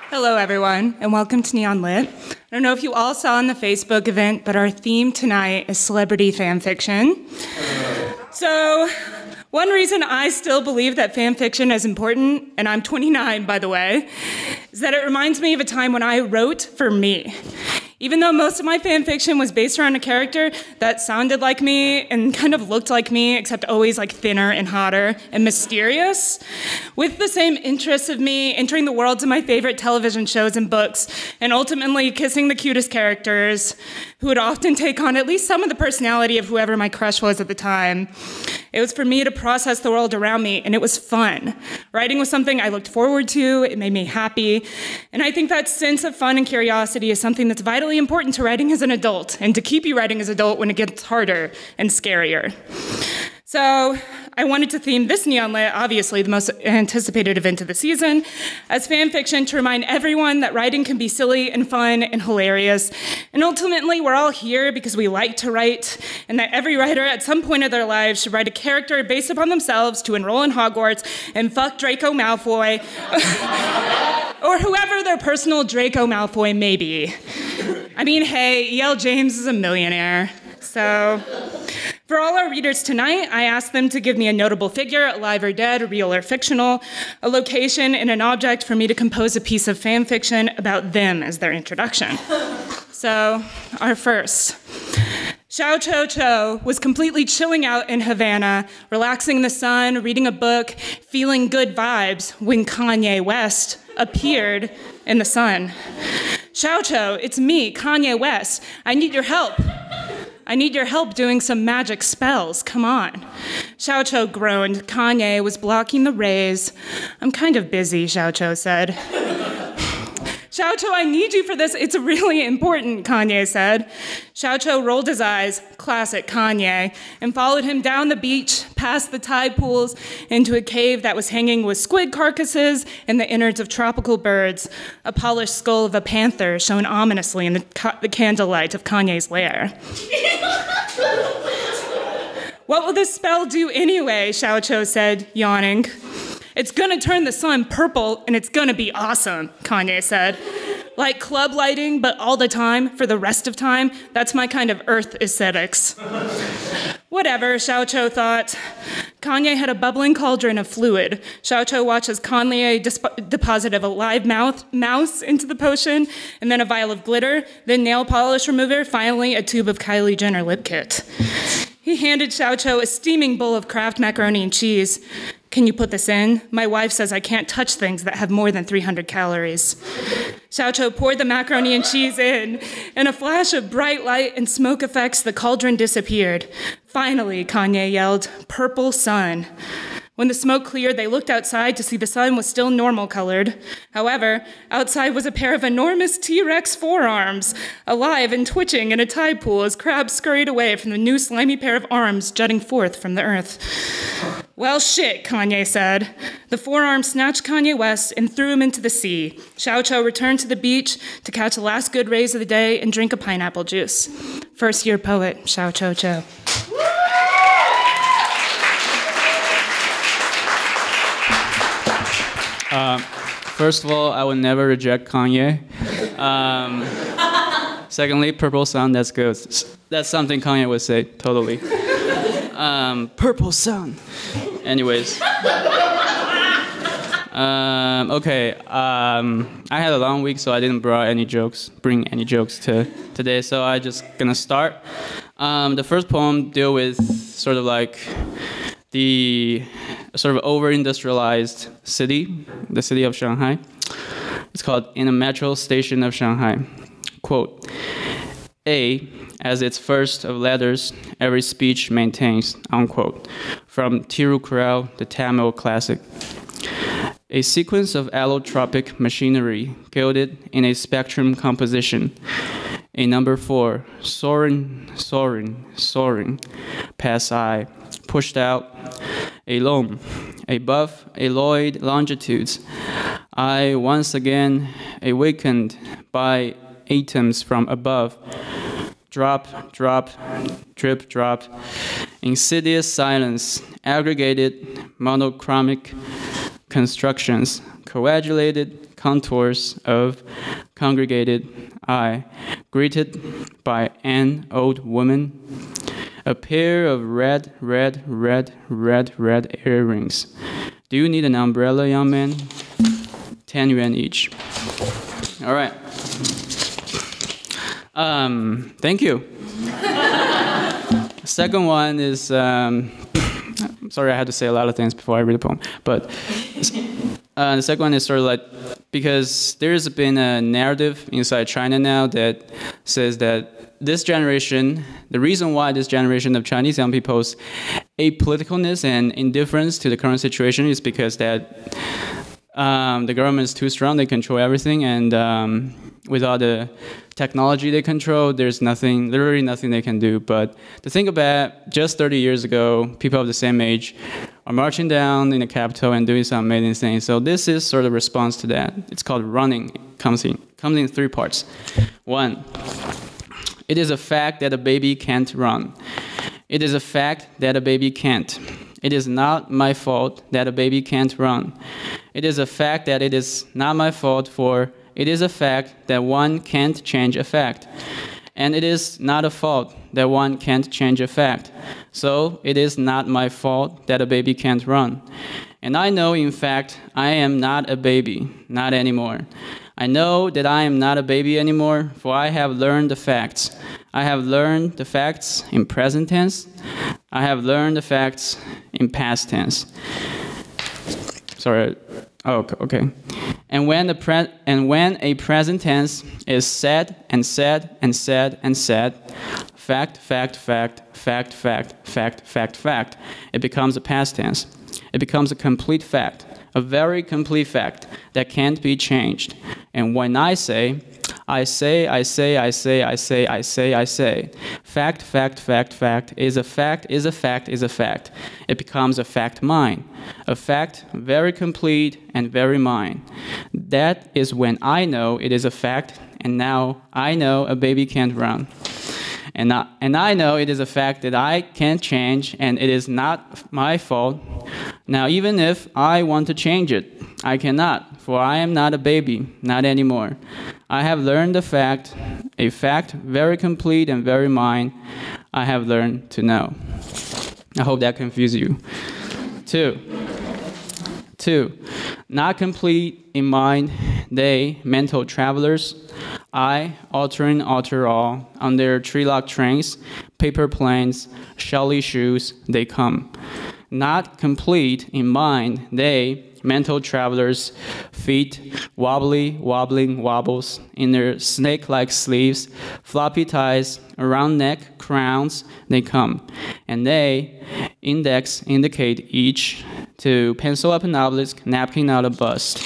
Hello, everyone, and welcome to Neon Lit. I don't know if you all saw in the Facebook event, but our theme tonight is celebrity fan fiction. So, one reason I still believe that fan fiction is important, and I'm 29, by the way, is that it reminds me of a time when I wrote for me. Even though most of my fan fiction was based around a character that sounded like me and kind of looked like me, except always like thinner and hotter and mysterious, with the same interests of me entering the worlds of my favorite television shows and books, and ultimately kissing the cutest characters who would often take on at least some of the personality of whoever my crush was at the time. It was for me to process the world around me, and it was fun. Writing was something I looked forward to, it made me happy, and I think that sense of fun and curiosity is something that's vitally important to writing as an adult, and to keep you writing as an adult when it gets harder and scarier. So I wanted to theme this Neon Lit, obviously the most anticipated event of the season, as fan fiction to remind everyone that writing can be silly and fun and hilarious. And ultimately, we're all here because we like to write, and that every writer at some point of their lives should write a character based upon themselves to enroll in Hogwarts and fuck Draco Malfoy, or whoever their personal Draco Malfoy may be. I mean, hey, E.L. James is a millionaire, so... For all our readers tonight, I asked them to give me a notable figure, alive or dead, real or fictional, a location, and an object for me to compose a piece of fan fiction about them as their introduction. So, our first. Xiao Cho Cho was completely chilling out in Havana, relaxing in the sun, reading a book, feeling good vibes when Kanye West appeared in the sun. Xiao Cho, it's me, Kanye West. I need your help. I need your help doing some magic spells, come on. Xiao Cho groaned. Kanye was blocking the rays. I'm kind of busy, Xiao Cho said. Xiao Cho, I need you for this. It's really important, Kanye said. Xiao Cho rolled his eyes, classic Kanye, and followed him down the beach, past the tide pools, into a cave that was hanging with squid carcasses and the innards of tropical birds. A polished skull of a panther shone ominously in the candlelight of Kanye's lair. What will this spell do anyway? Xiao Cho said, yawning. It's gonna turn the sun purple and it's gonna be awesome, Kanye said. Like club lighting, but all the time, for the rest of time, that's my kind of earth aesthetics. Whatever, Xiao Cho thought. Kanye had a bubbling cauldron of fluid. Xiao Cho watched as Kanye deposited a live mouse into the potion, and then a vial of glitter, then nail polish remover, finally a tube of Kylie Jenner lip kit. He handed Xiao Cho a steaming bowl of Kraft macaroni and cheese. Can you put this in? My wife says I can't touch things that have more than 300 calories. Xiao Cho poured the macaroni and cheese in. In a flash of bright light and smoke effects, the cauldron disappeared. Finally, Kanye yelled, purple sun. When the smoke cleared, they looked outside to see the sun was still normal colored. However, outside was a pair of enormous T-Rex forearms, alive and twitching in a tide pool as crabs scurried away from the new slimy pair of arms jutting forth from the earth. Well, shit, Kanye said. The forearms snatched Kanye West and threw him into the sea. Xiao Cho returned to the beach to catch the last good rays of the day and drink a pineapple juice. First-year poet, Xiao Cho Cho. First of all, I would never reject Kanye. Secondly, purple sun, that's good. That's something Kanye would say, totally. Purple sun. Anyways. Okay, I had a long week, so I didn't bring any jokes to today, so I'm just gonna start. The first poem deal with sort of like the sort of over-industrialized city, the city of Shanghai. It's called In a Metro Station of Shanghai. Quote, A, as its first of letters, every speech maintains, unquote, from Tirukkural, the Tamil classic. A sequence of allotropic machinery gilded in a spectrum composition. A number 4, soaring, soaring, soaring, pass I, pushed out, alone, above alloyed longitudes. I once again awakened by atoms from above. Drop, drop, drip, drop. Insidious silence, aggregated monochromic constructions, coagulated contours of congregated eye, greeted by an old woman, a pair of red earrings. Do you need an umbrella, young man? 10 yuan each. All right. Thank you. Second one is, sorry, I had to say a lot of things before I read the poem, but the second one is sort of like, because there's been a narrative inside China now that says that this generation, the reason why this generation of Chinese young people's apoliticalness and indifference to the current situation is because that the government is too strong, they control everything, and with all the technology they control, there's nothing, literally nothing they can do. But to think about, just 30 years ago, people of the same age are marching down in the capital and doing some amazing things. So this is sort of response to that. It's called running. It comes in three parts. One, it is a fact that a baby can't run. It is a fact that a baby can't. It is not my fault that a baby can't run. It is a fact that it is not my fault, for it is a fact that one can't change a fact. And it is not a fault that one can't change a fact. So it is not my fault that a baby can't run. And I know, in fact, I am not a baby, not anymore. I know that I am not a baby anymore, for I have learned the facts. I have learned the facts in present tense. I have learned the facts in past tense. Sorry. Oh, okay. And when a present tense is said and said and said and said, fact, it becomes a past tense. It becomes a complete fact, a very complete fact that can't be changed. And when I say, fact is a fact. It becomes a fact mine. A fact very complete and very mine. That is when I know it is a fact, and now I know a baby can't run. And I know it is a fact that I can't change, and it is not my fault. Now, even if I want to change it, I cannot, for I am not a baby, not anymore. I have learned a fact very complete and very mine. I have learned to know. I hope that confuses you. Two, not complete in mind, they, mental travelers. I, altering alter all, on their tree-locked trains, paper planes, shelly shoes, they come. Not complete in mind, they, mental travelers, feet wobbling wobbles in their snake-like sleeves, floppy ties, around neck, crowns, they come. And they, indicate each to pencil up an obelisk, napkin out a bust.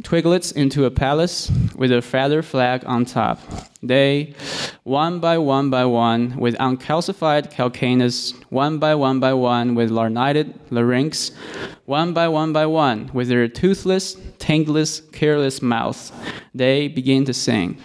Twiglets into a palace with a feather flag on top. They, one by one, with uncalcified calcanus, one by one, with laryngitis larynx, one by one, with their toothless, tangless, careless mouth, they begin to sing.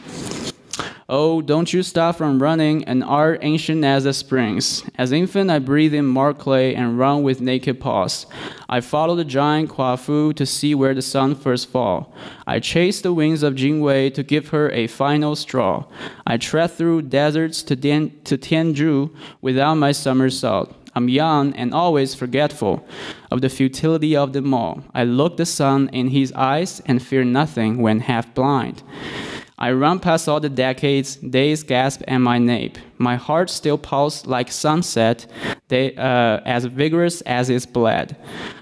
Oh, don't you stop from running, an art ancient as the springs. As infant, I breathe in mark clay and run with naked paws. I follow the giant Kuafu to see where the sun first fall. I chase the wings of Jingwei to give her a final straw. I tread through deserts to Tianzhu without my somersault. I'm young and always forgetful of the futility of them all. I look the sun in his eyes and fear nothing when half blind. I run past all the decades, days gasp at my nape. My heart still pulses like sunset, as vigorous as its bled.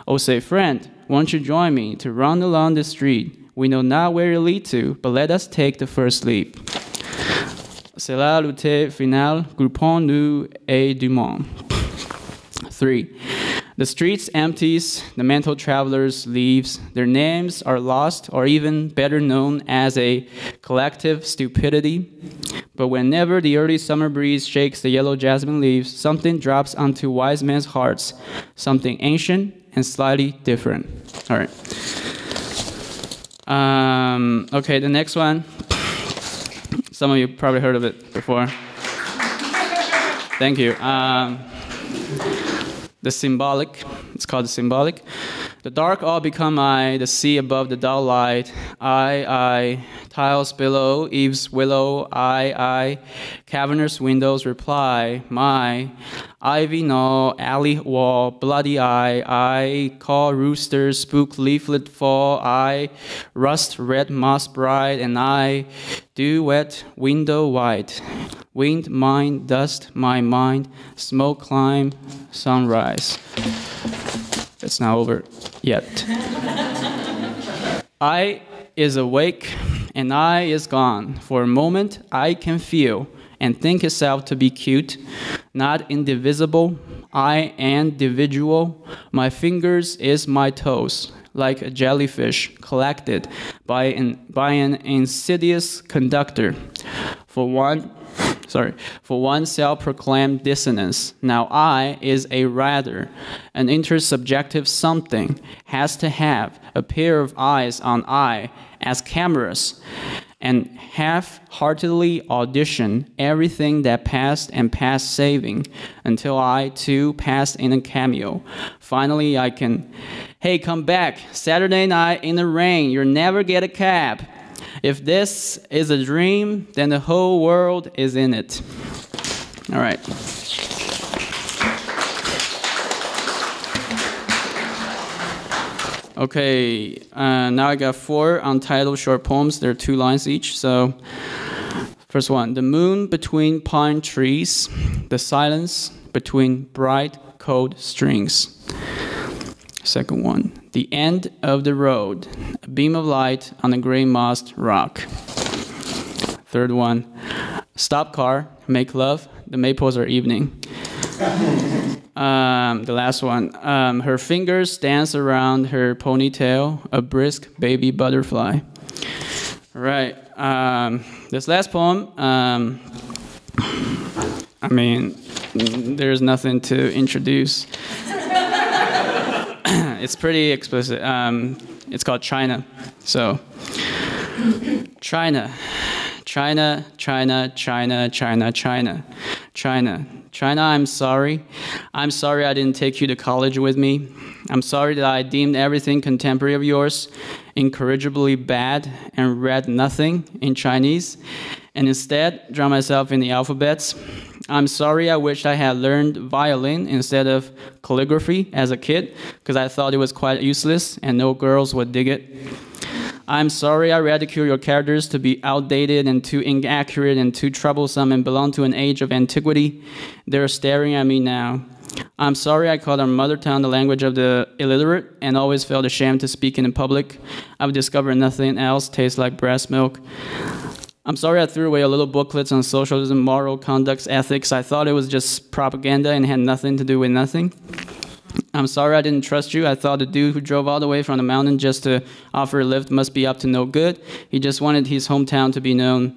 Oh, say, friend, won't you join me to run along the street? We know not where it leads to, but let us take the first leap. C'est la lutte finale, groupons-nous et du monde. 3. The streets empties, the mental travelers leaves. Their names are lost, or even better known as a collective stupidity. But whenever the early summer breeze shakes the yellow jasmine leaves, something drops onto wise men's hearts, something ancient and slightly different. All right. Okay, the next one. Some of you probably heard of it before. Thank you. the symbolic. It's called the symbolic. The dark all become I, the sea above the dull light. I, tiles below, eaves willow. I, cavernous windows reply. My, ivy gnaw, alley wall, bloody eye. I, call roosters, spook leaflet fall. I, rust red moss bright. And I, dew wet, window white. Wind, mind, dust, my mind. Smoke climb, sunrise. It's not over yet. I is awake and I is gone. For a moment I can feel and think itself to be cute, not indivisible. I individual. My fingers is my toes, like a jellyfish collected by an insidious conductor. For one self-proclaimed dissonance. Now I is a rather, an intersubjective something, has to have a pair of eyes on I as cameras, and half-heartedly audition everything that passed and past saving, until I, too, passed in a cameo. Finally, I can, hey, come back, Saturday night in the rain, you'll never get a cab. If this is a dream, then the whole world is in it. All right. Okay, now I got 4 untitled short poems. There are 2 lines each. So, first one, the moon between pine trees, the silence between bright, cold strings. Second one, the end of the road, a beam of light on a gray mossed rock. Third one, stop car, make love, the maples are evening. The last one, her fingers dance around her ponytail, a brisk baby butterfly. All right, this last poem, I mean, there's nothing to introduce. It's pretty explicit. It's called China. So, China, China, China, China, China, China, China, China, I'm sorry. I'm sorry I didn't take you to college with me. I'm sorry that I deemed everything contemporary of yours incorrigibly bad and read nothing in Chinese, and instead drowned myself in the alphabets. I'm sorry I wish I had learned violin instead of calligraphy as a kid, because I thought it was quite useless and no girls would dig it. I'm sorry I ridicule your characters to be outdated and too inaccurate and too troublesome and belong to an age of antiquity. They're staring at me now. I'm sorry I called our mother tongue the language of the illiterate and always felt ashamed to speak in public. I've discovered nothing else tastes like breast milk. I'm sorry I threw away a little booklets on socialism, moral conduct, ethics. I thought it was just propaganda and had nothing to do with nothing. I'm sorry I didn't trust you. I thought the dude who drove all the way from the mountain just to offer a lift must be up to no good. He just wanted his hometown to be known.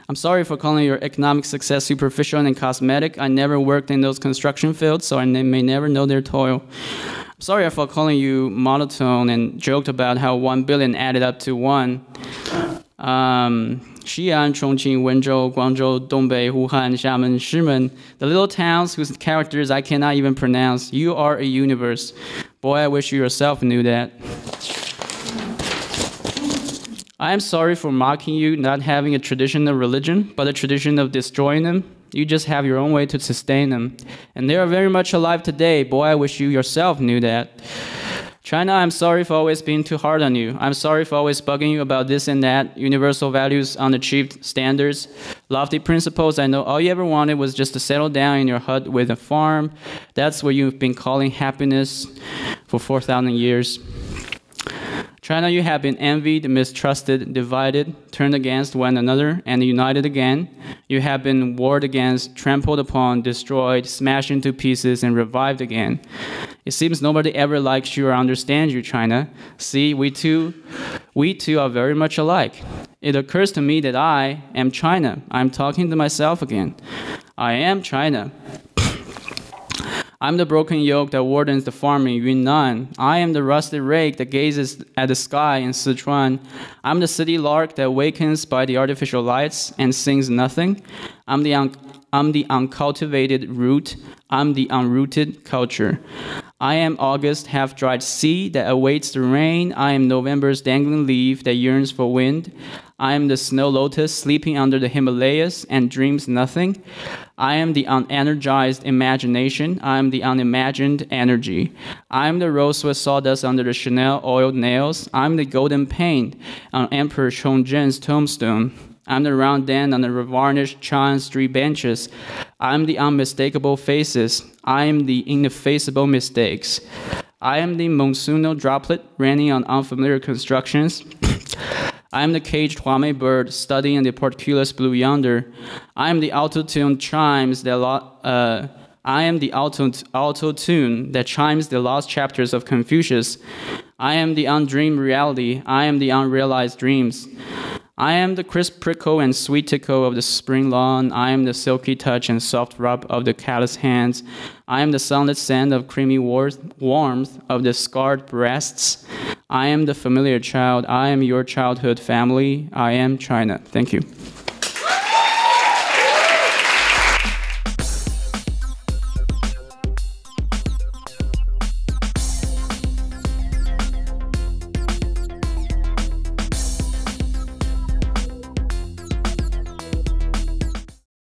I'm sorry for calling your economic success superficial and cosmetic. I never worked in those construction fields, so I may never know their toil. I'm sorry for calling you monotone and joked about how 1 billion added up to 1. Xi'an, Chongqing, Wenzhou, Guangzhou, Dongbei, Wuhan, Xiamen, Shimen, the little towns whose characters I cannot even pronounce. You are a universe. Boy, I wish you yourself knew that. I am sorry for mocking you not having a tradition of religion, but a tradition of destroying them. You just have your own way to sustain them. And they are very much alive today. Boy, I wish you yourself knew that. China, I'm sorry for always being too hard on you. I'm sorry for always bugging you about this and that, universal values, unachieved standards, lofty principles. I know all you ever wanted was just to settle down in your hut with a farm. That's what you've been calling happiness for 4,000 years. China, you have been envied, mistrusted, divided, turned against one another, and united again. You have been warred against, trampled upon, destroyed, smashed into pieces, and revived again. It seems nobody ever likes you or understands you, China. See, we two are very much alike. It occurs to me that I am China. I'm talking to myself again. I am China. I'm the broken yoke that wardens the farm in Yunnan. I am the rusted rake that gazes at the sky in Sichuan. I'm the city lark that wakens by the artificial lights and sings nothing. I'm the uncultivated root. I'm the unrooted culture. I am August half-dried seed that awaits the rain. I am November's dangling leaf that yearns for wind. I am the snow lotus sleeping under the Himalayas and dreams nothing. I am the unenergized imagination. I am the unimagined energy. I am the rosewood sawdust under the Chanel oiled nails. I am the golden paint on Emperor Chongzhen's tombstone. I'm the round den on the varnished Chan Street benches. I'm the unmistakable faces. I am the ineffaceable mistakes. I am the monsoonal droplet raining on unfamiliar constructions. I am the caged Huame bird studying the portcullis blue yonder. I am the auto-tuned chimes that I am the auto-tune that chimes the lost chapters of Confucius. I am the undreamed reality. I am the unrealized dreams. I am the crisp prickle and sweet tickle of the spring lawn. I am the silky touch and soft rub of the callous hands. I am the sunlit scent of creamy warmth of the scarred breasts. I am the familiar child. I am your childhood family. I am China. Thank you.